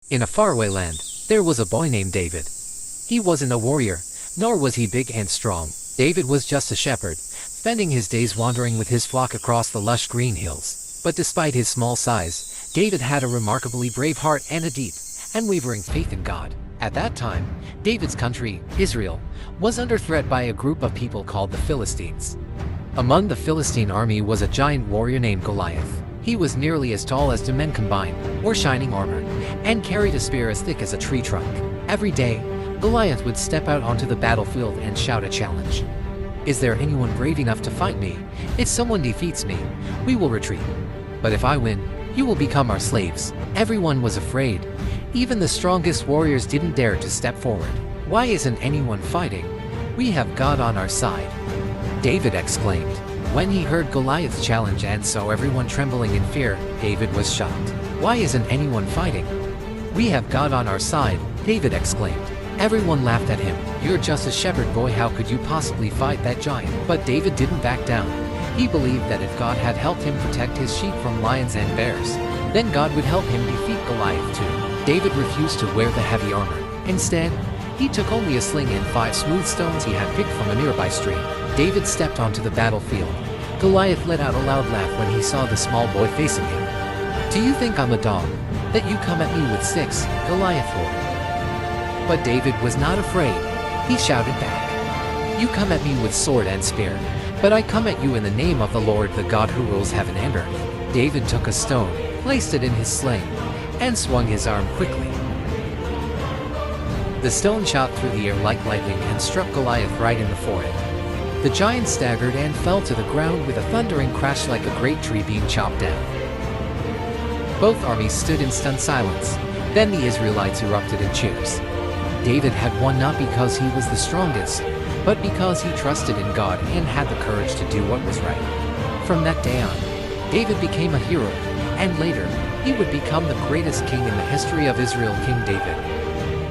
In a faraway land, there was a boy named David. He wasn't a warrior, nor was he big and strong. David was just a shepherd, spending his days wandering with his flock across the lush green hills. But despite his small size, David had a remarkably brave heart and a deep, unwavering faith in God. At that time, David's country, Israel, was under threat by a group of people called the Philistines. Among the Philistine army was a giant warrior named Goliath. He was nearly as tall as two men combined, wore shining armor, and carried a spear as thick as a tree trunk. Every day, Goliath would step out onto the battlefield and shout a challenge. "Is there anyone brave enough to fight me? If someone defeats me, we will retreat. But if I win, you will become our slaves." Everyone was afraid. Even the strongest warriors didn't dare to step forward. "Why isn't anyone fighting? We have God on our side," David exclaimed. When he heard Goliath's challenge and saw everyone trembling in fear, David was shocked. "Why isn't anyone fighting? We have God on our side," David exclaimed. Everyone laughed at him. "You're just a shepherd boy, how could you possibly fight that giant?" But David didn't back down. He believed that if God had helped him protect his sheep from lions and bears, then God would help him defeat Goliath too. David refused to wear the heavy armor. Instead, he took only a sling and 5 smooth stones he had picked from a nearby stream. David stepped onto the battlefield. Goliath let out a loud laugh when he saw the small boy facing him. "Do you think I'm a dog, that you come at me with sticks?" Goliath roared. But David was not afraid. He shouted back, "You come at me with sword and spear, but I come at you in the name of the Lord, the God who rules heaven and earth." David took a stone, placed it in his sling, and swung his arm quickly. The stone shot through the air like lightning and struck Goliath right in the forehead. The giant staggered and fell to the ground with a thundering crash like a great tree being chopped down. Both armies stood in stunned silence. Then the Israelites erupted in cheers. David had won not because he was the strongest, but because he trusted in God and had the courage to do what was right. From that day on, David became a hero, and later, he would become the greatest king in the history of Israel, King David.